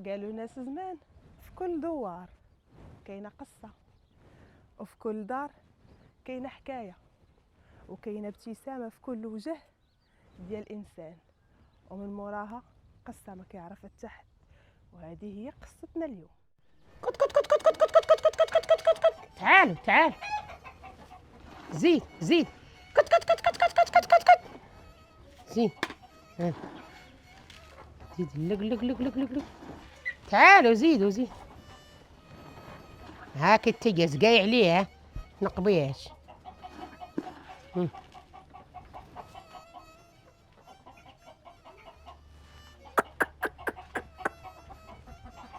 قالوا ناس زمان في كل دوار كاينه قصه، وفي كل دار كاينه حكايه، وكاينه ابتسامه في كل وجه ديال الانسان، ومن موراها قصه ما كيعرفها حتى حد. وهذه هي قصتنا اليوم. كت كت كت كت كت كت كت كت كت كت كت كت كت. تعال تعال، زيد زيد، كت كت كت كت كت كت كت كت كت. زيد زيد، لق لق لق لق لق لق. تعالوا زيدوا زيد. هاك التجس قاي عليها نقبيش.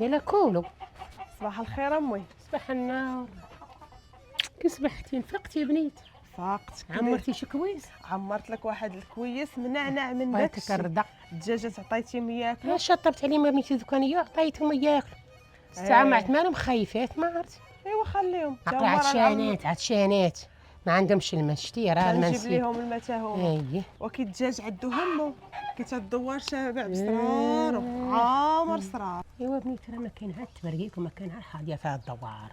يلا كولو. صباح الخير امي. صباح النور. كي صبحتي فقتي يا بنيت؟ فاقت كده. عمرتي شي كويس؟ عمرت لك واحد الكويس منعنع من بغيتك داكشي. الرضا. الدجاجات عطيتيهم ياكلوا. شطبت عليهم بنيتي الدكانيه عطيتهم ياكلوا. استعملت مالهم خايفات ما عرفت. ايوا خليهم عقل عطشانات عطشانات، ما عندهمش الماء شتي راه الماء نجيب ليهم الماء تا هما. اييه. وكي الدجاج عندو همو كي تدور شابع بصرارو عامر صرار. ايوا بنيتي راه ما كاين عاد التبرقيق وما كاين عاد الحاضيه فيها الدوار.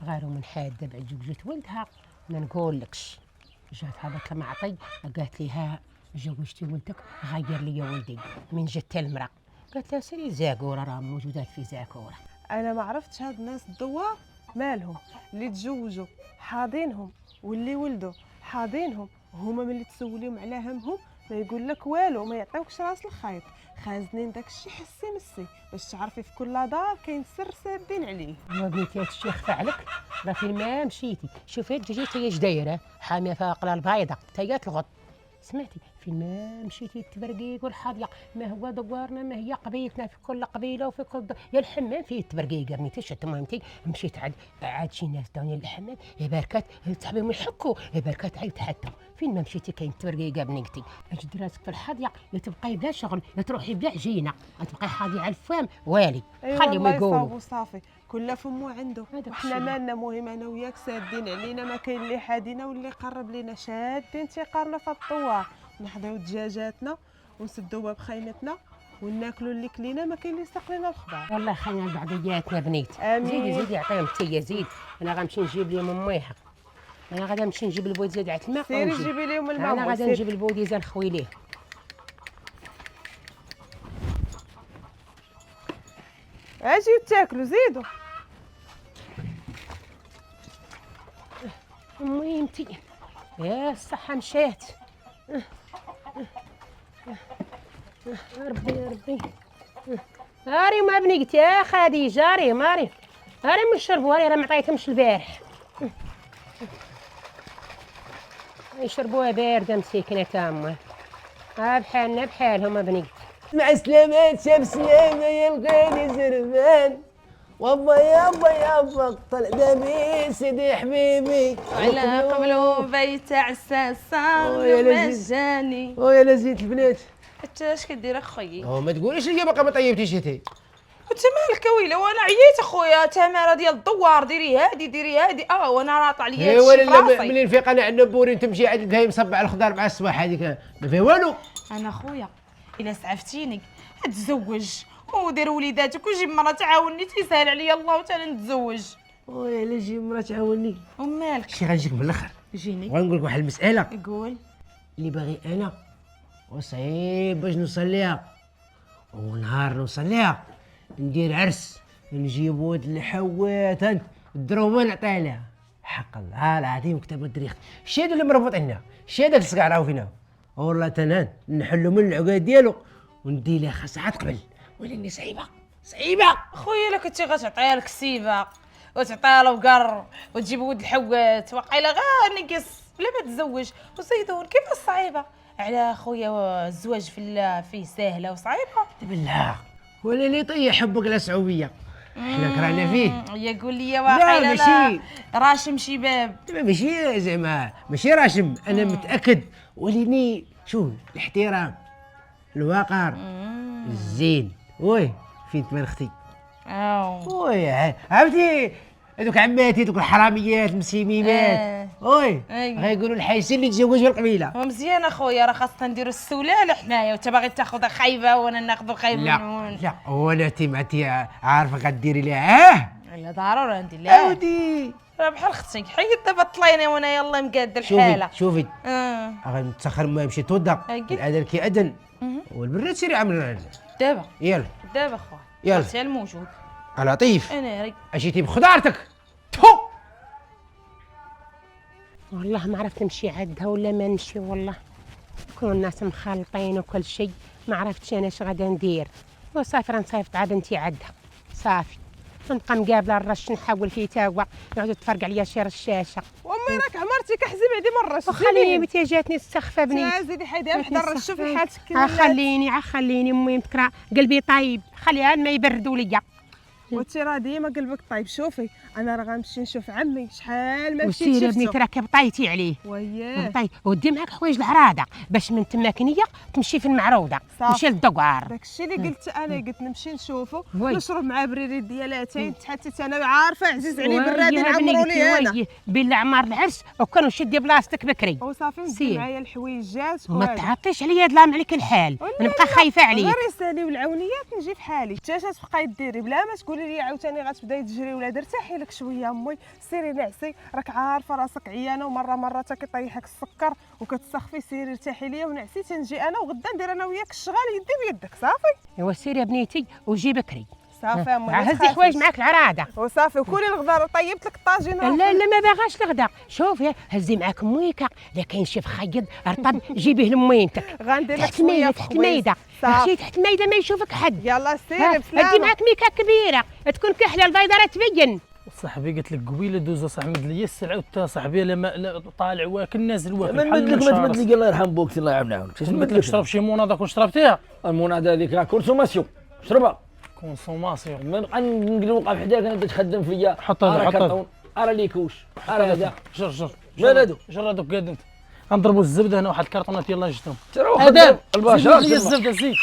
غيرو من حاده بعد جوجت ولدها ما نقولكش. جات هذاك معطي قالت لي ها جوجتي ولدك غير لي ولدي من جت المراه. قالت لها سيري زاكوره راه موجودات في زاكوره. انا ما عرفتش هاد الناس الدوار مالهم، اللي تزوجوا حاضينهم واللي ولدوا حاضينهم، هما ملي تسوليهم على همهم ما يقول لك والو، ما يعطيوكش راس الخيط، خازنين داكشي حسي مسي باش تعرفي في كل دار كاين سر سادين عليه. ايوا بنيتي هادشي يخفى عليك، راه فين ما مشيتي شوفي الدجاجه تاهي اش دايره حاميه فيها قلا البيضه تاهي الغط. سمعتي فين ما مشيتي التبرقيق والحاضيه ما هو دوارنا ما هي قبيلتنا، في كل قبيله وفي كل يا الحمام فيه التبرقيق بنيتي شت مهمتي. مشيت عاد شي ناس داوني للحمام يا باركات صاحبهم يحكوا يا باركات عيط حتى فين ما مشيتي كاين التبرقيق بنيتي. اجد راسك في الحاضيه يا تبقاي بلا شغل يا تروحي بلا عجينه تبقاي حاضيه على الفام والي. خليهم يقولوا صافي كل فمو عنده، وحنا مالنا مهم انا وياك سادين علينا، ما كاين اللي حادينا واللي قرب لينا، شادين تيقارنا في الطوار، نحضيو دجاجاتنا ونسدو باب خيمتنا وناكلوا اللي كلينا، ما كاين اللي يسق لنا الخبار. والله خلينا بعضياتنا بنيت. آمين. زيدي زيدي عطيهم تيا زيد. انا غنمشي نجيب لهم اميحه، انا غادا نمشي نجيب البود زاد على الماء. سيري جيبي لهم الماء. انا غادا نجيب البوديزه نخوي ليه. اجيو تاكلوا زيدوا. ميمتي يا الصحة مشات. ربي ربي. هاري ما بنيتي يا خديجة هاري ماري هاري مش شربوا هاري راه ما عطيتهمش البارح. يشربوها باردة مسكينة تامة. بحالنا بحالهم بنيت. مع سلامات شاب سلامة يلقاني زربان وابا يابا يابا طلع بابي سيدي حبيبي على قبلو بيت عساس صار مجاني. ويا لزيت البنات. انت اش كدير اخويا؟ ما تقوليش لي باقا ما طيبتيش انتي. انت مالك ويلي وانا عييت اخويا، تماره ديال الدوار ديري هادي ديري هادي وانا راط عليا هادشي في راسي. منين فيق انا عندنا بورين تمشي عاد تلقاي مصبع الخضار مع الصباح هذيك ما فيها والو. انا اخويا الا سعفتيني تزوج ودير وليداتك وجيب مرا تعاوني تيسهل عليا الله وتعالى نتزوج. ويا لا جي مرا تعاوني. ومالك شي غنجيك من الاخر جيني وغنقول لك واحد المساله قول. اللي باغي انا وصعيب باش نوصل ونهار نوصل ليها ندير عرس نجيب ولد الحوات الدرومه نعطيها لها حق الله العظيم كتاب الدريخ. شي هذا اللي مربوط عندنا شي هذاك الصقع راهو فينا والله تنان نحلو من العقاد ديالو وندير لها خاصها قبل ولاني صعيبه خويا الا كنتي غتعطيها لك سيبه وتعطيها له بقر وتجيب ولد الحوات واقيلا غير نقص بلا ما تزوج وزيدون كيف الصعيبه على خويا الزواج في الله فيه سهله وصعيبه بالله ولا اللي طيح حبك للصعوبيه حنا كرانا فيه. يقول لي واقيلا لا راشم شباب ماشي زعما ماشي راشم انا متاكد وليني شوف الاحترام الوقار الزين وي فين تمن اختي وي عرفتي هذوك عماتي دوك الحراميات المسيميمات وي غيقولوا الحيسين اللي تزوجوا القبيله. مزيان اخويا، راه خاصنا نديروا السلاله حنايا، وانت باغي تاخذ خايبه وانا ناخذ الخايبه. لا ولا انت عارفه غديري لها لا ضروري ندير لها اودي. راه بحال اختي، حيد دابا طليني وانا يلا مقاد الحاله. شوفي غنتسخر ما يمشي توضا الاذان كيأذن والبرد سيري عمل دابا يلا اخويا يلا انت الموجود لطيف. انا ري اجيتي بخضارتك والله ما عرفت نمشي عندها ولا ما نمشي، والله كون الناس مخالطين وكل شيء، ما عرفتش انا اش غادا ندير. وصافي راه نصيفط عاد انتي عندها صافي، نبقى مقابله الرش نحاول فيه تا هو يعود تفرق عليا شي رشاشه. وامي راك عمرتي كحزي بعدي مره وخليني بنتي جاتني السخفه بنيتي. زيدي حيدها حدا الرش في حالتك. خليني امي متكرا قلبي طيب، خليها ما يبردوا ليا. وانتي راه ديما قلبك طيب. شوفي انا راه غنمشي نشوف عمي، شحال ما مشيت وسيري شفتو. بنيتي راك بطيتي عليه. وياه طيب ودي معاك حوايج العراضه باش من تماك نيه تمشي في المعروضه، تمشي للدوار. داكشي اللي قلت انا، قلت نمشي نشوفو وي. نشرب مع بريري ديالاتين حتى انا عارفه عزيز عليه برادي نعمرو ليه انا بالله عمار العرس وكانوا شدي بلاصتك بكري. وصافي ندير معايا الحويجات وما تعطيش عليا ظلام عليك الحال، نبقى خايفه عليك. غير يسالي والعونيات نجي في حالي. انت اش تبقاي ديري بلا ما تقولي لي عاوتاني غتبداي تجري ولا ارتاحي لك شويه امي، سيري نعسي راك عارفه راسك عيانه ومره حتى كيطيحك السكر وكتسخفي. سيري ارتاحي ليا ونعسي تنجي انا وغدا ندير انا وياك الشغال يدي بيدك صافي. ايوا سيري يا بنيتي وجي بكري صافي امي هزي حوايج معاك العراضه وصافي وكولي الغدار وطيبت لك الطاجين. لا ما باغاش الغدا. شوفي هزي معاك مويكه، لا كاين شي خيط رطب جيبيه لموينتك غندير لك تحت المايده. شويه تحت المايده مشي تحت المايده ما يشوفك حد. يلا سيري بسلامه. هدي معاك ميكه كبيره تكون كحله البيضه راه تبين. صاحبي قلت لك قبيله دوز صاحبي مد لي السلعه وتا صاحبي لا طالع واكل نازل واكل ما نمدلك ما تمدلي الله يرحم بوك الله يعاون عاونك. نمدلك شرب شي مناضه كون شربتيها. المناضه هذيك كونسوماسيون شربها كونسوماسيون. ما نبقى نوقف حداك انت تخدم فيا. حط هذا ارى ليكوش ارى هذا جر مال هادو جر هذوك قاد انت غنضربوا الزبده هنا واحد الكرطونات يلاه جبتهم. هذا البشر زيد الزبده زيد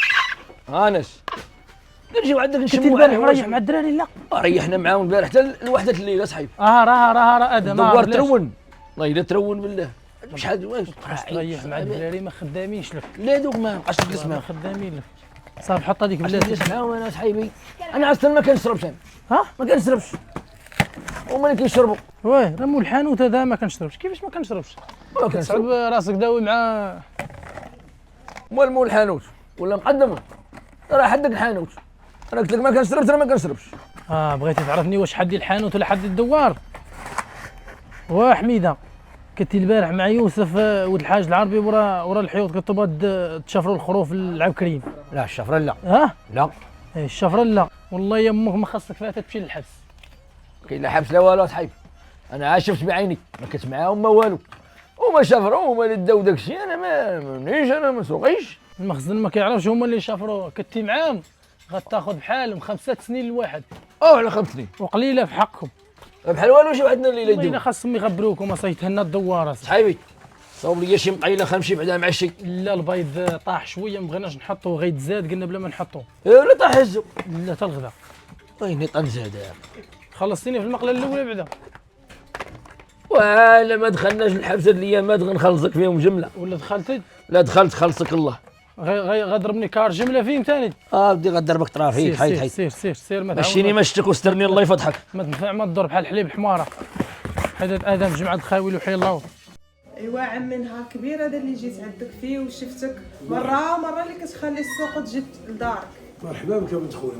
انس نجيو عندك كنت نشموا البارح مريح مع الدراري. لا ريحنا معاهم البارح حتى لوحده الليل اصاحبي. راه ادم دوار ترون والله الا ترون بالله شحال واش تريح مع الدراري ما خدامينش لك. لا دوك ما بقاش تجلس ما معاهم. خدامين لك صافي. حط هذيك بلاتي بلاتي نجلس معاهم انا صاحبي. انا اصلا ما كنشربش انا ها ما كنشربش هما اللي كيشربوا. واه راه مول الحانوت هذا ما كنشربش. كيفاش ما كنشربش؟ كتصعب راسك داوي مع مول الحانوت ولا مقدم راه حدك الحانوت. انا قلت لك ما كنشربش انا ما كنشربش. بغيتي تعرفني واش حدي الحانوت ولا حدي الدوار؟ حميده كنتي البارح مع يوسف ولد الحاج العربي ورا الحيوط كتبغى تشفروا الخروف للعب كريم. لا الشفره لا لا الشفره لا والله يا امك ما خاصك فيها تمشي للحبس. كاين لا حبس لا والو صاحبي. انا عاد شفت بعيني ما كنت معاهم ما والو هما شفروا هما اللي داو داك الشيء. انا منيش انا ما نسوقيش. المخزن ما كيعرفش هما اللي شفروه. كنتي معاهم غتاخذ بحالهم 5 سنين الواحد على 5 سنين وقليله في حقكم. بحال والو شي وحدنا اللي والله يديو خاصهم يخبروكم صيتهنا الدواره صاحبي. صاوب لي شي مقيله غنمشي بعدا مع الشي. لا البيض طاح شويه ما بغيناش نحطوه غيتزاد قلنا بلا ما نحطوه. لا طاح هزو لا حتى الغدا. ويني طنزاد خلصتيني في المقله الاولى بعدا. ولا ما دخلناش الحبس هاد الايامات غنخلصك فيهم جمله. ولا دخلتي؟ لا دخلت خلصك الله. غضربني كار جمله فين ثاني. بدي غضربك طرافيك. حيد سير ما مشيني مشتك واسترني الله يفضحك. ما تنفع ما تضر بحال الحليب الحماره. هذا ادم جمعه الخاوي وحي الله. ايوا عمي نهار كبير هذا اللي جيت عندك فيه وشفتك مره اللي كتخلي السوق وتجي لدارك. مرحبا بك يا بنت خويا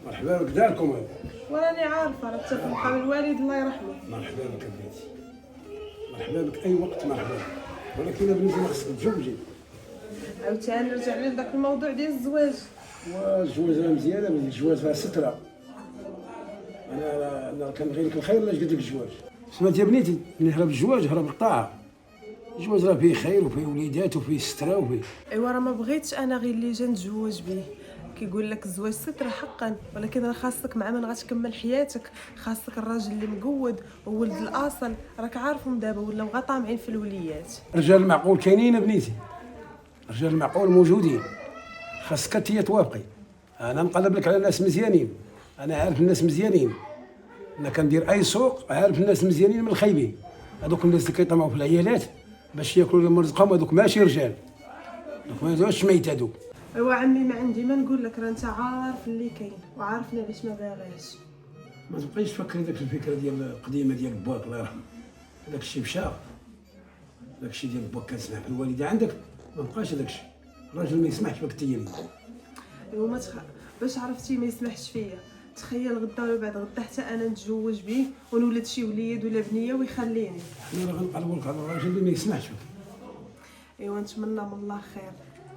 مرحبا بك داركم هذا. وراني عارفه راه حتى في مقام الوالد الله يرحمه. مرحبا بك بنتي مرحبا بك اي وقت مرحبا بك. ولكن بنتي ما خصك تزوجي. عاوتاني نرجع لذاك الموضوع ديال الزواج. والزواج راه مزيان بنتي. الزواج فيها ستره. انا كنبغي لك الخير علاش قلت لك الزواج. سمعت يا بنيتي ملي هرب الزواج هرب الطاعه. الزواج راه فيه خير وفيه وليدات وفيه ستره وفيه. ايوا راه ما بغيتش انا غير اللي جا نتزوج به. كيقول لك الزواج ستره حقا ولكن راه خاصك مع من غتكمل حياتك. خاصك الراجل اللي مقود وولد الاصل. راك عارفهم دابا ولاو غا طامعين في الوليات. رجال معقول كاينين بنيتي. رجال معقول موجودين. خاصك انت توافقي. انا نقلب لك على ناس مزيانين. انا عارف الناس مزيانين انا كندير اي سوق عارف الناس مزيانين من الخايبين. هذوك الناس اللي كيطمعوا في العيالات باش ياكلوا لهم رزقهم، هذوك ماشي رجال، هذوك ماشي ميت هذوك. ايوا عمي ما عندي ما نقول لك، راه انت عارف اللي كاين وعارفني علاش ما باغيش. ما تبقايش تفكري داك الفكره ديال القديمه ديال باك الله يرحمه. داك الشيء مشى، داك الشيء ديال باك كنسمع في الوالده عندك ما بقاش هذاك الشيء. الراجل ما يسمحش بك تيلي. ايوا باش عرفتي ما يسمحش فيا. تخيل غدا ولا بعد غدا حتى انا نتزوج بيه ونولد شي وليد ولا بنيه ويخليني. انا راه غنقلبوا لك على الراجل اللي ما يسمحش بك. ايوا نتمنى من الله خير.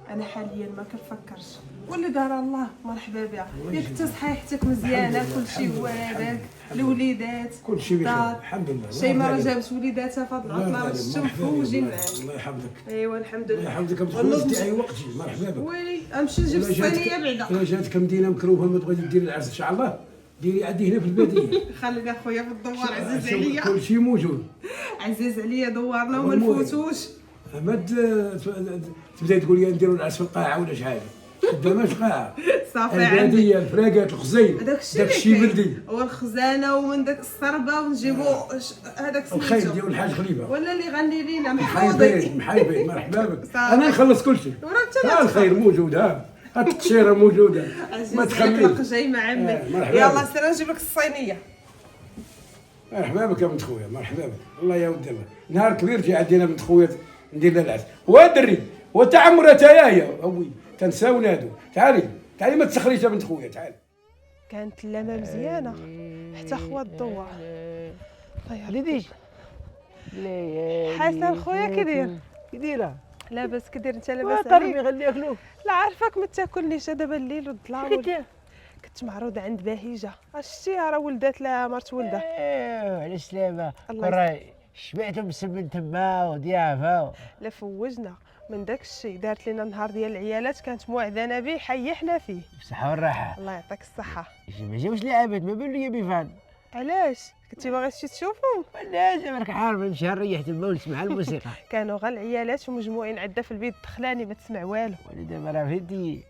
انا حاليا ما كنفكرش، واللي دار الله مرحبا بها. ياك انت صحيحتك مزيانه، كلشي هو هذاك، الوليدات كلشي بخير دار. الحمد لله. شي ما راه جابت وليداتها فهاد العطله الشم مفوجين معاك. الله يحفظك. ايوا الحمد الله لله. يحفظك بتخلص اي وقت جي مرحبا بك. ويلي امشي نجيب الصينيه بعدا. الا جاتك مدينه مكروفه ما تبغي دير العرس ان شاء الله ديري عندي هنا في الباديه. خليك اخويا في الدوار، عزيز عليا. كلشي موجود. عزيز عليا دوارنا وما نفوتوش. ما تبداي تقول لي نديروا العرس في القاعه ولا شي حاجه. خدامه في القاعه. صافي عندي الباديه الفراقات الخزين. داكشي بلدي. والخزانه ومن داك الصربه ونجيبوا هذاك الخير سميتو ديال الحاج خليفه. ولا اللي غني لينا محفوظي. محايبين مرحبا بك. انا نخلص كلشي. ها الخير موجود، ها التقشيره موجوده. ما تخليش. جاي مع عمي. مرحبا يلا سير نجيب لك الصينيه. مرحبا بك يا بنت خويا، مرحبا بك. الله يا ودي الله. نهار كبير جي عندنا بنت خويا ندير لها العرس. ودري وتعمرة يا اوي تنساو ولادو. تعالي تعالي ما تسخريش يا بنت خويا تعالي. كانت اللمه مزيانه حتى خوات الدوار. ليديش حسن خويا كي داير؟ كي دايره؟ لاباس كي داير انت لاباس طربي عليك؟ غادي ياكلوه. لا عارفاك ما تاكلنيش دابا الليل والظلام. كنت معروضه عند بهيجه، شتي راه ولدات لها مرت ولده. على السلامه. الله راه شبعتهم بسم تما وضيافه. لا فوجنا من داك الشيء. دارت لنا النهار ديال العيالات كانت موعدانا به حيحنا فيه. بصحه والراحه. الله يعطيك الصحه. ما جاوش لعابات ما بانوا لي بيفان. علاش كنتي باغي تمشي تشوفهم؟ لا زعما عارف نمشي نريح تما ونسمع الموسيقى. كانوا غير العيالات ومجموعين عندها في البيت، دخلاني ما تسمع والو. وانا دابا راه فهمتي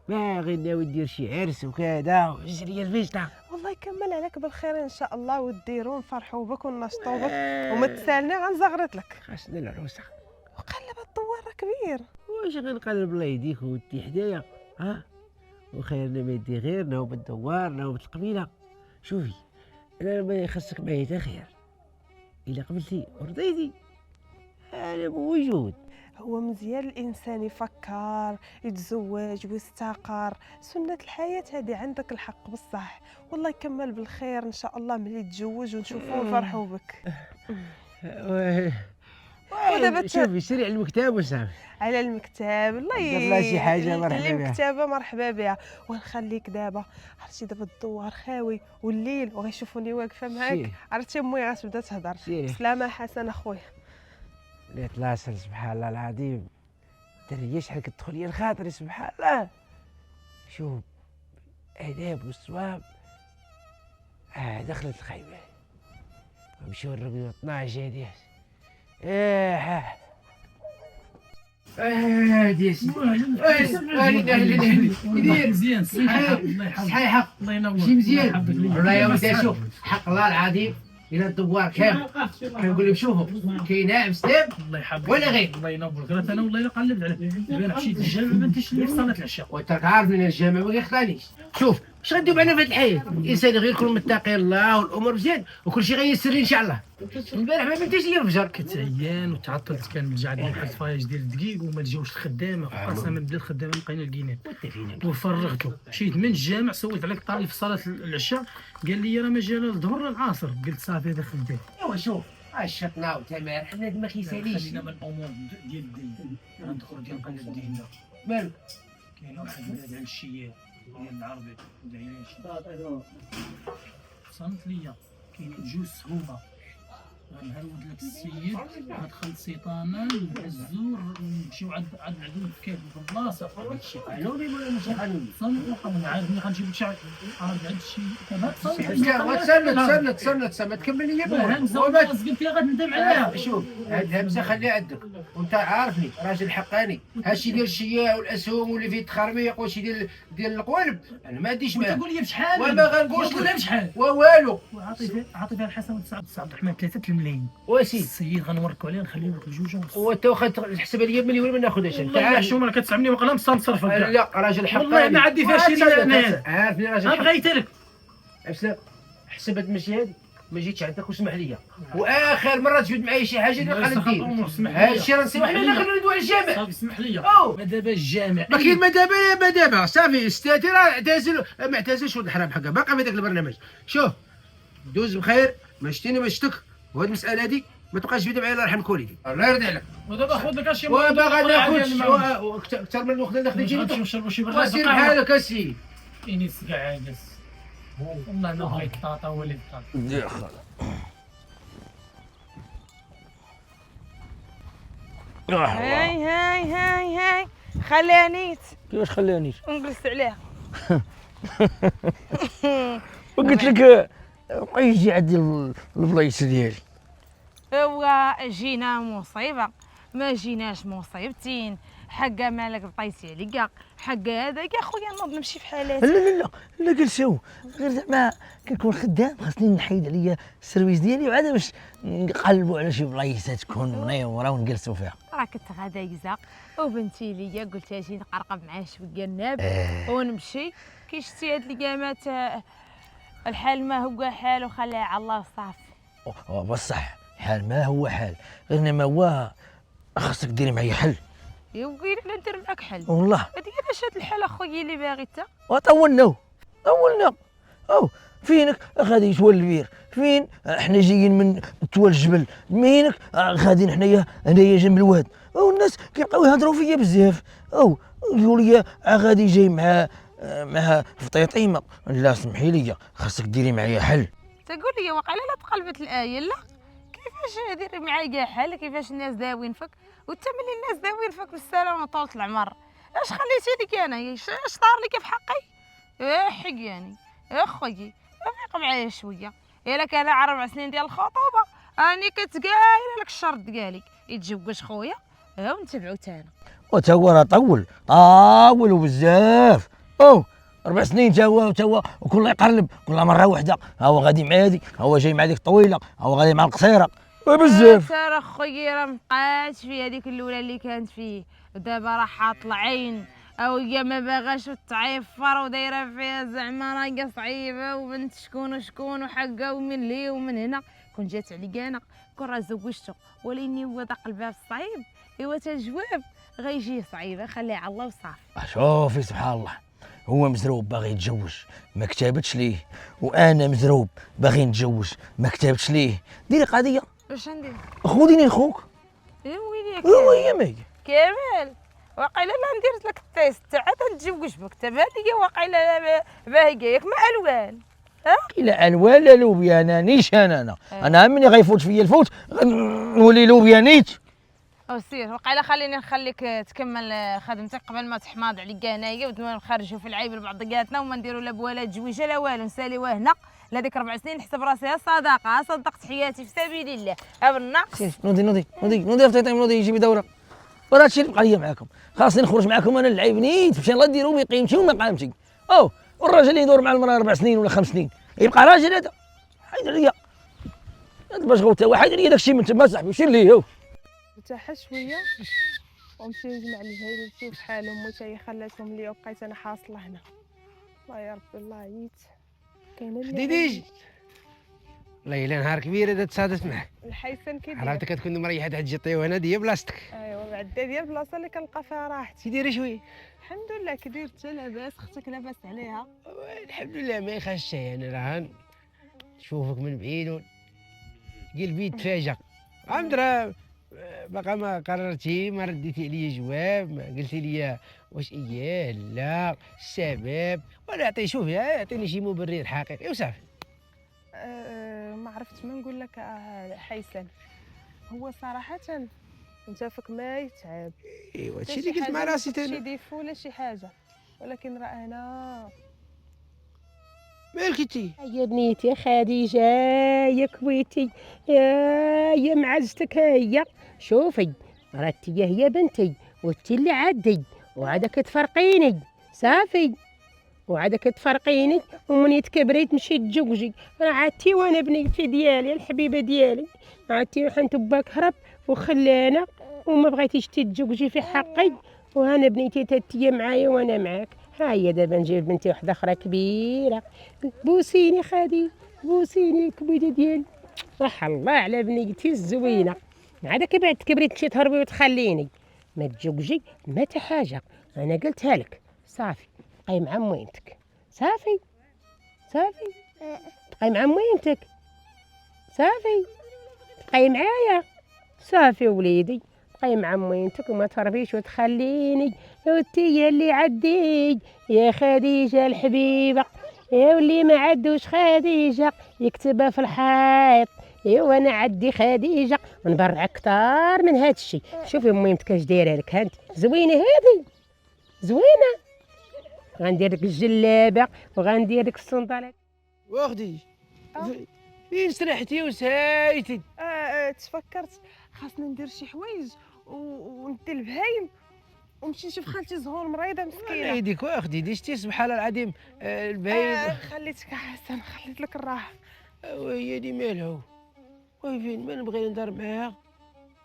ما غير ناوي ندير شي عرس وكذا وجري الفيجطه. والله يكمل عليك بالخير ان شاء الله، وديروا نفرحوا بك ونشطوا بك وما تسالني غنزغرت لك. خاصنا العروسه. وقلب الدوار راه كبير. واش غنقلب الله يهديك ودي حدايا ها وخيرنا ما يدي غيرنا وبالدوار نوبة القبيله. شوفي انا ما يخصك معايا تا خير، الا قبلتي ورضيتي انا موجود. هو مزيان الانسان يفكر يتزوج ويستقر، سنه الحياه هذه، عندك الحق بصح. والله يكمل بالخير ان شاء الله ملي تتزوج ونشوفوا ونفرحوا بك. ودابا شوفي سيري على المكتب وصافي. على المكتب الله والله شي حاجة مرحبا بها. المكتبه مرحبا بها. ونخليك دابا، عرفتي دابا الدوار خاوي والليل وغيشوفوني واقفه معاك. سيري. عرفتي امي غتبدا تهضر. سيري. سلامه حسن اخويا. لا تلاصل سبحان الله العظيم. دري شحال كتدخل لي الخاطر سبحان الله. شوف آداب والصواب دخلت الخيمة نمشيو نرقدو 12 هادي. ديسي مزيان صحيحه الله يحفظك. صحيحه الله ينور. شي مزيان والله يا ودي. شوف حق الله العظيم الى الدوار كامل كنقول لهم شوفوا كاين ناعم سلام الله يحفظك ولا غير. الله ينور. قالت انا والله الا قلبت عليه. انا مشيت للجامع ما انتش اللي في صلاه العشاء. وانت عارف ان الجامع ما كيخطانيش. شوف اش غندير معنا في هذه الحياه؟ الانسان غير يكون متقي الله والامور مزيان وكل شيء غيسر لي ان شاء الله. البارح ما بنتيش لي الفجر كنت عيان وتعطلت، كان الجع ديال واحد الفايج ديال الدقيق وما تجاوش الخدامه وخاصه من بدا الخدامه لقينا لقينا وفرغته. مشيت من الجامع سولت عليك طالب في صلاه العشاء قال لي راه مجال الظهر للعصر. قلت صافي هذا خدام. ايوا شوف الشطنا وتمار حنا ما كيساليش. خلينا من الامور ديال الدين ندخل ديال قلب الدين. مالو كاين واحد البلاد على الشيال ديال العربي دعياش صنت ليا كاين جوج سهومه غنهرود لك السيد غتدخل سيطانه نهزو نمشيو عند العدو في كيف في البلاصه هذا الشيء قانوني ولا ماشي قانوني؟ صنت وقانوني. عارف ملي غنجيب لك شي عارف هذا الشيء تسنى ما تكمل لي همزه الناس قلت لي غتندم عليها. شوف هاد الهمزه خليها عندك وانت عارفني راجل حقاني. هادشي ديال الشياع والاسهم واللي فيه التخربيق وشي ديال ديال القوالب انا ما عنديش وانت معاه قول لي بشحال وما غنقولش قول لي بشحال والو. عاطي فيها الحسن عبد الرحمن 3 الملايين واسي السيد غنوركوا عليه نخليه لك الجوج ونص وانت واخا تحسبها لي مليون ما ناخذهاش انت والله عارف. شو ما كتسعمني وقلا نصرف لا راجل حقاني والله ما عندي فيها شي لا انا عارفني راجل حقاني. بغيت لك حسب هاد المشي هادي ما جيتش عندك وسمح لي واخر مره تجبد معايا شي حاجه اللي غادي ندير هذا الشيء راه نسيو حنا نديرو على الجامع. صافي اسمح لي أو. ما دابا الجامع ما كاين ما دابا صافي استاتي راه اعتزل ما اعتزلش ولد الحرام حقا باقي في داك البرنامج. شوف دوز بخير ما شتيني ما شتك وهاد المساله هادي ما تبقاش تبدا معايا الله يرحم كوليدي الله يرضي عليك. ودابا خذ لك شي وباغا ناخذ اكثر من الوقت اللي خديتي نمشيو نشربوا شي برا وسير بحالك اسي. انيس كاع عاجز والله ما بغيت طاطا ولد طاطا يا خال هاي خلانيت كيفاش خلانيش نجلس عليها. وقلت لك بقى يجي عندي البلايص ديالي. هو جينا مصيبة ما جيناش مصيبتين حقا مالك بطيتي عليا حقا هذاك يا خويا نوض نمشي في حالاتي. لا جلسوا غير زعما كنكون خدام خاصني نحيد عليا السيرفيس ديالي وعاد باش نقلبوا على شي بلايص تكون منيوره ونجلسوا فيها. راه كنت غادا يزاق وبنتي ليا قلت اجي نقرقب معاه شويه الناب ونمشي كي شتي هاد القامات الحال ما هو حال وخليها على الله صافي. بصح حال ما هو حال غير انما هو خاصك ديري معايا حل. يا ويلي لا ندير معاك حل والله هادي علاش هاد الحال اخويا اللي باغي انت طولنا او فينك غادي يتولى البير فين احنا جايين من تول الجبل مينك غاديين حنايا جنب الواد والناس كيبقاو يهضروا فيا بزاف او يقولوا لي غادي جاي مع فطيطيمه. لا سمحي لي خاصك ديري معايا حل. تقول لي واقيلا لا تقلبت الايه لا كيفاش ديري معايا حل كيفاش الناس داوين فيك وانت ملي الناس داوين فيك بالسلامه طولة العمر اش خليتي لك انا اش طار لك في حقي حقياني خويا افيق معايا شويه الا كان 4 سنين ديال الخطوبه راني كتقايله لك الشرط ديالك يتزوج خويا ونتبعو تانا. وتا هو راه طول وبزاف 4 سنين تا هو وكل يقرب كل مره وحده ها هو غادي مع هادي ها هو جاي مع ديك الطويله ها هو غادي مع القصيره بزاف. راه خويا راه مبقاتش في هذيك الاولى اللي كانت فيه ودابا راه حاط العين او هي ما باغاش تعيفر ودايره فيها زعما راهي صعيبه وبنت شكون وشكون وحقه ومن لي ومن هنا كون جات عليا انا كون راه زوجته ولكن هو داق الباب صعيب ايوا تا الجواب غيجي صعيبه خليه على الله وصافي. شوفي سبحان الله هو مزروب باغي يتزوج ما كتبتش ليه وانا مزروب باغي نتزوج ما كتبتش ليه. ديري قضيه واش ندير خذيني خوك يا ويلي وهي ماهي كامل واقيلا لا ندير لك التيست عاد نتزوج بك تبان لي واقيلا باهيه ياك مع الوان لا الوان لا لوبيا انا نيشان انا مني غيفوت فيا الفوت نولي لوبيا نيت. او سير وقيلا خليني نخليك تكمل خدمتك قبل ما تحماض عليك هنايا ونخرجوا في العيب لبعضياتنا وما نديروا لا بولا تجويجه لا والو نساليوها هنا لهذيك 4 سنين نحسب راسي صداقه صدقت حياتي في سبيل الله بالنقص. نوضي فطيطيم نوضي يجيب دوره وراه هادشي اللي بقى ليا معاكم خاصني نخرج معاكم انا نلعب نيت باش الله ديروا بقيمتي وما قامتي. والراجل اللي يدور مع المراه 4 سنين ولا 5 سنين يبقى راجل هذا حيد عليا باش غوتا واحد عليا داكشي من تما صاحبي سير ليه ارتاح شويه ومشي نجمع الهيل ونشوف حال امي حتى هي خلاتهم ليا وبقيت انا حاصله هنا. الله يا ربي الله عييت كاينه خديتيش والله الا نهار كبير هذا تصادفت معك الحيسن كيدير عرفتك كتكون مريحه تحت جطي وانا ديال بلاصتك. ايوا بعدا ديال البلاصه اللي كنلقى فيها راحتي. ديري شويه الحمد لله كدير حتى لاباس اختك لاباس عليها الحمد لله ما يخافش يعني راه نشوفك من بعيد قلبي تفاجأ عمد راه باقا ما قررتي ما رديتي عليا جواب ما قلتي لي واش اياه لا السبب ولا عطي شوفي اعطيني شي مبرر حقيقي وصافي. ما عرفتش ما نقول لك حيسن هو صراحه انت فيك ما يتعب ايوا هادشي اللي قلت مع راسي شي انا ديفو ولا شي حاجه ولكن راه انا مالك انتي يا بنيتي يا خديجه يا كويتي يا معزتك هي شوفي راتي هي بنتي وانتي اللي عدي وعاد كتفرقيني صافي وعاد كتفرقيني ومني تكبري تمشي تجوجي. راه عادتي وانا بنيتي ديالي الحبيبه ديالي، عادتي حنت باك هرب وخلانا وما بغيتيش تتجوجي في حقي، وانا بنيتي تاتيه معايا وانا معاك. ها هي دابا نجيب بنتي واحده اخرى كبيره. بوسيني خادي، بوسيني الكبيده ديالي. صح الله على بنيتي الزوينه. عاد كي بعد تكبري تمشي تهربي وتخليني ما تجوجي ما تا حاجه. انا قلتها لك صافي، بقاي مع موينتك. صافي صافي بقاي مع موينتك. صافي بقاي معايا. صافي وليدي بقاي مع موينتك وما تهربيش وتخليني. وانتي يا اللي عدي يا خديجه الحبيبه، يا واللي ما عدوش خديجه يكتبها في الحيط. ايوا انا عدي خديجه ونبرع اكثر من هذا الشيء. شوفي مويمتك اش دايره لك، هانت زوينه هذه زوينه. غندير لك الجلابه وغندير لك الصندالات. واخدي فين سرحتي وسايتي؟ تفكرت خاصني ندير شي حوايج وندي البهايم ونمشي نشوف خالتي زهور مريضه على مسكينه. يديك واخدي ديشتي سبحان الله العظيم. البهايم خليتك حسن، خليت لك الراحه. وهي دي مالها وين ما نبغي ندار معاها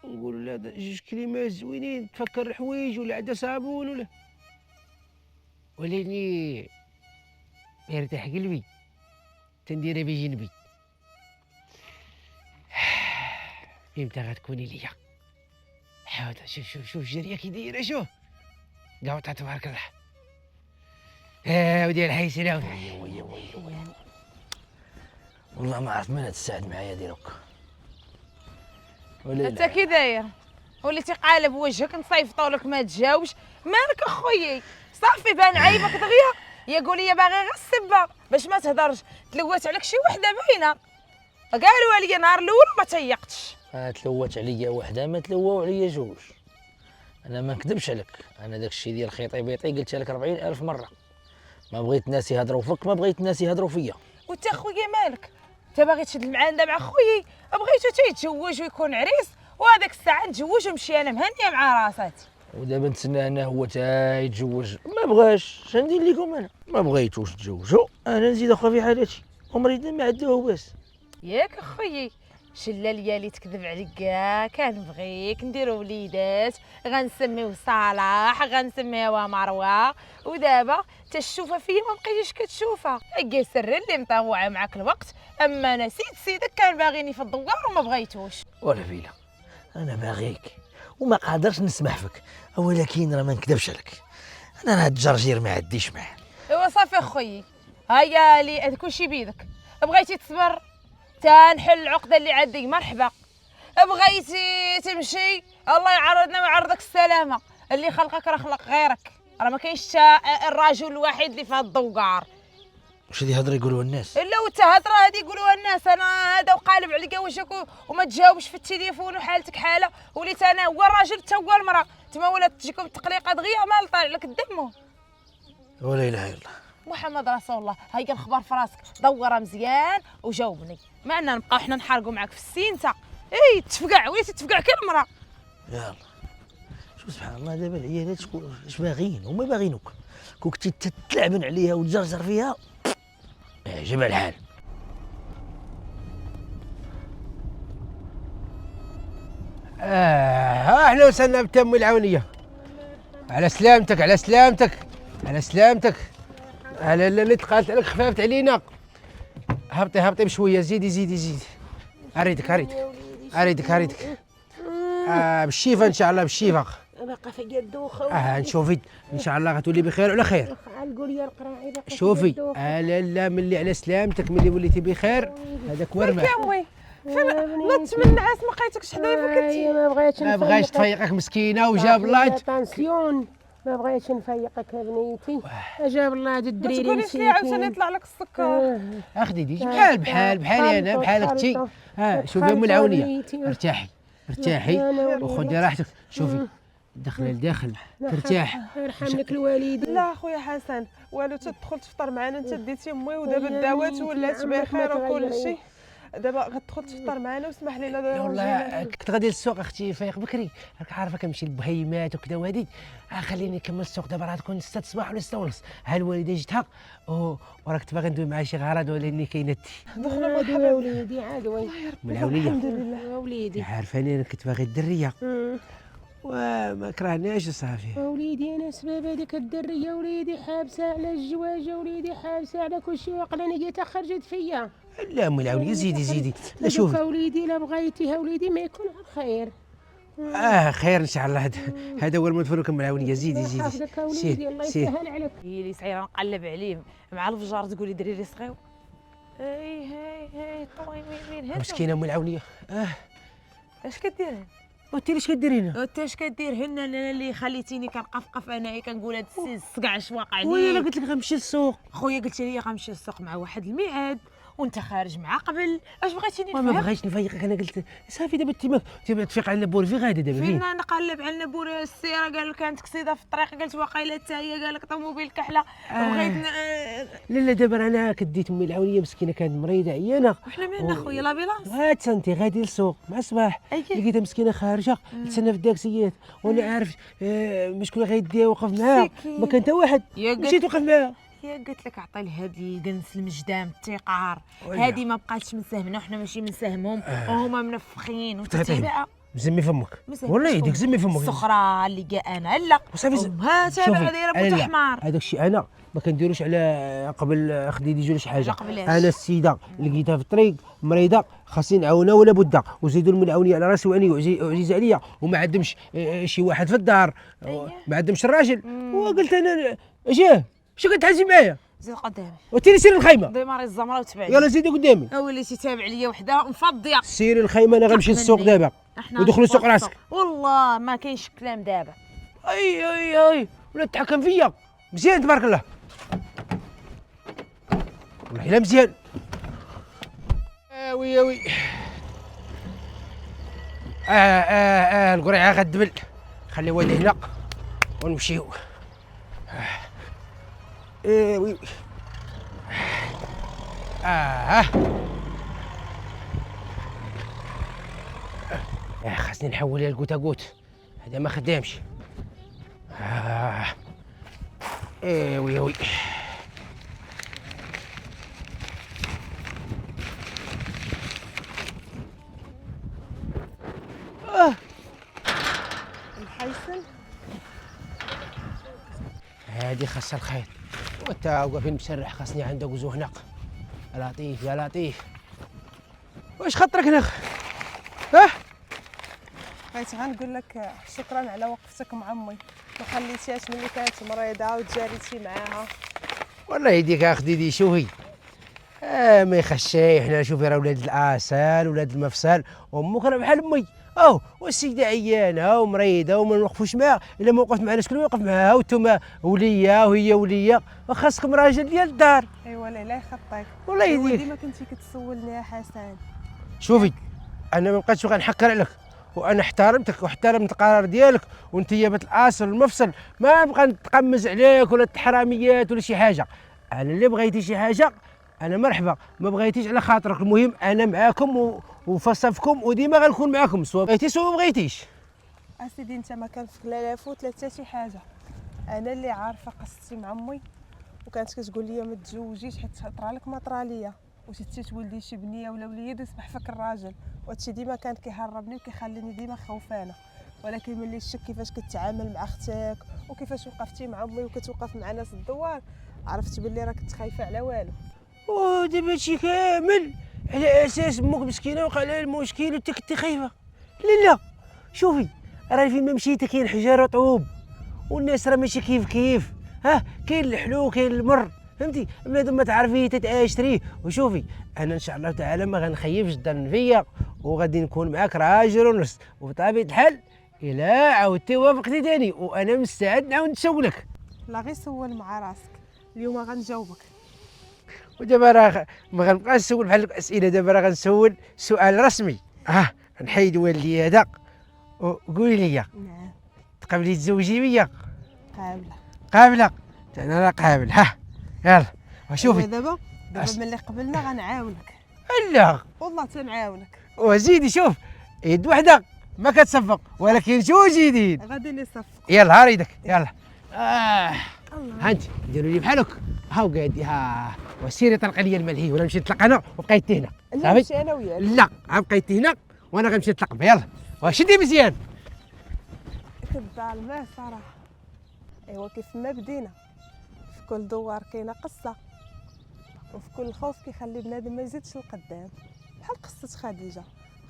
نقول لها جوج كلمات زوينين تفكر الحوايج ولا عندها صابون ولا ولاني يرتاح قلبي تنديرها بجنبي. امتى غتكوني ليا؟ حاول شوف جريه كي دايره. شوف قاوطها تبارك الله. وديال الحي سلام. والله ما عرفت من تساعد معايا ديالك. انت كي داير وليتي قالب وجهك نصيفطوا لك ما تجاوبش. مالك اخويا؟ صافي بان عيبك دغيا. يا قولي يا باغي غير السبه باش ما تهضرش. تلوات عليك شي وحده باينه. قالوا عليا نهار الاول ما تيقتش. تلوات عليا وحده ما تلواو عليا جوج. انا ما نكذبش عليك، انا داك الشيء ديال خيطي بيطي قلتها لك 40,000 مره. ما بغيت الناس يهضروا فيك، ما بغيت الناس يهضروا فيا. وانت اخويا مالك؟ انت باغي تشد المعانده مع خويا؟ بغيتو تيتزوج ويكون عريس وهذاك الساعه نتزوج ونمشي انا مهنيه مع راساتي. ودابا نتسنى انا هو تا يتزوج. ما بغاش، اش ندير لكم انا؟ ما بغيتوش تزوجوا، انا نزيد اخا في حالتي ومريض ما عدوه باس. ياك اخويا شلال اللي تكذب عليك كاع كنبغيك نديرو وليدات غنسميوه صلاح غنسميوها مروه. ودابا تشوفها فيا ما بقيتيش كتشوفها. هكا سر اللي مطوعه معاك الوقت. اما نسيت سيدك كان باغيني في الدوار وما بغيتوش. ولا فيلا انا باغيك وما قادرش نسمح فيك، ولكن راه ما نكذبش عليك، انا هاد الجرجير ما عديش معاه. ايوا صافي اخويا هيا لي كلشي بيدك. بغيتي تصبر تا نحل العقده اللي عندي مرحبا. بغيتي تمشي الله يعرضنا ويعرضك السلامه. اللي خلقك راه خلق غيرك، راه ما كاينش الراجل الوحيد اللي في هاد الدوقار. واش هادي هضره يقولوها الناس؟ الا وتا هضره هادي يقولوها الناس. انا هذا وقالب عليك وجهك وما تجاوبش في التليفون وحالتك حاله. وليت انا هو الراجل تا هو المراه. تما ولات تجيكم التقليقه دغيا ما طالع لك الدم. ولا اله الا الله محمد رسول الله. هيا الخبر في راسك دورها مزيان وجاوبني. ما عندنا نبقاو حنا نحرقوا معاك في السينتا. اي تفقع وليتي تفقع كالمراه. يلا شوف سبحان الله دابا العيالات شكون اش باغيين؟ هما باغينوك. كون كنتي تلعبن عليها وتجرجر فيها عجبها الحال. اهلا وسهلا بتم العونيه. على سلامتك على سلامتك على سلامتك. على اللي تقالت عليك خفافت علينا. هبطي بشويه. زيدي اريدك بالشيفه ان شاء الله بالشيفه. باقا في الدوخه. نشوفي ان شاء الله غتولي بخير وعلى خير. القريه القراعي باقا شوفي لا ملي على سلامتك ملي وليتي بخير هذاك هو الربح. كاموي نط من النعاس ما لقيتكش حدايا فكنتي. ما بغاش تفيقك مسكينه وجاب الله طانسيون. ما بغيتش نفيقك يا بنيتي. جاب الله هاد ما الدريري تقوليش لي عاوتاني يطلع لك السكر. اخدي ديجي بحالي انا بحال اختي. شوفي ام العونيه ارتاحي وخدي راحتك. شوفي دخل لداخل ترتاح. يرحم لك الوالدين. لا خويا حسن والو تدخل تفطر معنا انت ديتي امي ودابا الدوات ولات بخير وكل شيء. دابا غتدخل تفطر معنا واسمح لينا لا دابا والله كنت غادي للسوق اختي فايق بكري، راك عارفه كنمشي للبهيمات وكذا وهادي. خليني نكمل السوق دابا، راه تكون 6 الصباح ولا 6 ونص. ها الوالده جتها وراك باغي ندوي معها شي غرض ولاني كاينتي. دخلنا عاد مرحبا وليدي عاد وين من العوليه الحمد لله. وليدي. عارفاني انا كنت باغي الدريه وما كرهناش وصافي. وليدي انا سبب هذيك الدريه وليدي حابسه على الجواجه وليدي حابسه على كل شيء، وعقلاني جيت خرجت فيا. لا ام العوليه زيدي لا شوف شوفي. وليدي لا بغيتيها وليدي ما يكون على خير. خير ان شاء الله. هذا هو المدفون ام العوليه. زيدي حافظك وليدي الله يسهل عليك. هي اللي سعيره نقلب عليه مع الفجار تقولي دريري صغيو. هاي طوي مين هذا؟ مسكينه ام العوليه. اش كدير؟ وانت اش كديرين؟ وانت اش كدير هنا؟ انا اللي خليتيني كنقفقف انايا كنقول هاد السيس السقع اش واقع ويلا ليه. قلت لك غنمشي للسوق. خويا قلت لي غنمشي للسوق مع واحد الميعاد وانت خارج مع قبل. اش بغيتيني ما نفهم؟ بغيتش نفيقك. انا قلت صافي دابا انت تفيق على بور في غادي دابا فين؟ فين نقلب على بوري السياره قال كانت كسيده في الطريق، قالت واقيلا حتى هي قال لك طوموبيل كحله. بغيت لا دابا انا كديت امي العوليه مسكينه كانت مريضه عيانه. وحنا مالنا خويا لابيلانس. هات سنتي غادي للسوق مع الصباح. لقيتها مسكينه خارجه تسنى في الداكسيات وانا عارف شكون غيديها وقف معاها. ما كان حتى واحد مشيت وقف معاها. يا قلت لك عطي لها هاد القنص المجدام التيقار. ولا. هادي ما بقاتش من سهمنا وحنا ماشي من سهمهم وهما منفخين وتتابعه. زمي فمك والله يديك زمي فمك. السخرة اللي كاع انا لا وصافي ها تابع دايره بوت حمار. هذاك الشيء انا ما كنديروش على قبل خديدي يجوا شي حاجه. قبلاش. انا السيده لقيتها في الطريق مريضه خاصني نعاونها ولا بد، وزيدوا المعاونيه على راسي واني وعزيز عليا وما عندهمش شي واحد في الدار ما عندهمش الراجل. وقلت انا اجيه شو كتحاسي معايا؟ زيد قدامي وتيري سيري الخيمه. ديماري الزمره وتبعي. يلا زيدي قدامي. وليتي تابع ليا وحده مفضيه. سيري الخيمه انا غنمشي للسوق دابا. ودخلوا السوق راسك. والله ما كاينش كلام دابا. اي ولا تحكم فيا مزيان تبارك الله. والله الا مزيان. وي القريعه غدبل. خلي والدي هنا ونمشيو. وي خاصني نحول الكوتاكوت هذا ما خدامش. وي الحيسن هادي خاصها الخير. وتا واقفين مسرح خاصني عندك وزهنق. يا لطيف يا لطيف. واش خطرك هنا؟ بغيت غنقول لك شكرا على وقفتك مع امي، ما خليتيهاش ملي كانت مريضه وتجاريتي معاها. والله يديك اخدي شوفي ما يخشي. حنا شوفي راه ولاد الاسال ولاد المفصل وامك راه بحال امي. والسيده عيانه ومريضه وما نوقفوش معاها. الا ما وقفت معنا شكون يوقف معاها؟ وانتم وليه وهي وليه وخاصكم راجل ديال الدار. ايوا لا يخطيك والله يديك. ديما كنتي كتسولني يا حسن. شوفي انا ما بقيتش غنحكر عليك وانا احترمتك واحترمت القرار ديالك وانتيابات الاصل والمفصل. ما نبقى نتقمز عليك ولا التحراميات ولا شي حاجه. انا اللي بغيتي شي حاجه انا مرحبا، ما بغيتيش على خاطرك. المهم انا معاكم وفي صفكم وديما غنكون معاكم سواء بغيتي سواء ما بغيتيش. اسيدي انت ما كنفك لا فوت لا حتى شي حاجه. انا اللي عارفه قصتي مع امي وكانت كتقول لي ما تزوجيش حيت طرا لك ما طرا ليا وتتي تولدي شي بنيه ولا وليد يصبح فيك الراجل. وهادشي ديما كان كيهربني وكيخليني ديما خوفانه. ولكن ملي شفت كيفاش كتعامل مع اختك وكيفاش وقفتي مع امي وكتوقف مع ناس الدوار عرفت باللي راك خايفه على والو. ودابا هادشي كامل على اساس امك مسكينه وقع لها المشكل وانت كنتي خايفه. لا شوفي راه فين ما مشيتي كاين حجر وطوب والناس راه ماشي كيف كاين الحلو وكاين المر فهمتي. بنادم ما تعرفيه تتعاشريه. وشوفي انا ان شاء الله تعالى ما غنخيبش الظن فيا وغادي نكون معاك راجل ونص. وبطبيعه الحال الا عاودتي وافقتي تاني وانا مستعد نعاود نسولك. لا غير سول مع راسك اليوم غنجاوبك. ودابا راه ما غنبقاش نسول بحال الاسئله. دابا راه غنسول سؤال رسمي. نحيد والدي هذا وقولي لي نعم تقبلي تزوجي بيا؟ قابله انا راه قابل. يلا وشوفي دابا ملي قبلنا غنعاونك. لا والله تنعاونك. وزيدي شوف، يد وحده ما كتصفق، ولكن شو جديد. غادي نصفق. يلا هار يدك يلا. الله. هانت ديروا لي بحالك. هاو قاعد ها وسيري طلق لي الملهي، وانا نمشي نطلق انا وبقيت هنا. نمشي انا وياك. لا بقيت هنا وانا غنمشي نطلق بها. يلا وشدي مزيان. تبع الماء صراحه. ايوا كيف ما بدينا، في كل دوار كاينه قصه، وفي كل خوف كيخلي بنادم ما يزيدش لقدام، بحال قصه خديجه،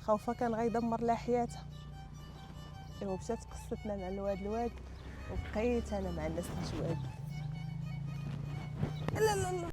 خوفها كان غيدمر لها حياتها. ايوا مشات قصتنا مع الواد وبقيت انا مع الناس الجواد. لا لا لا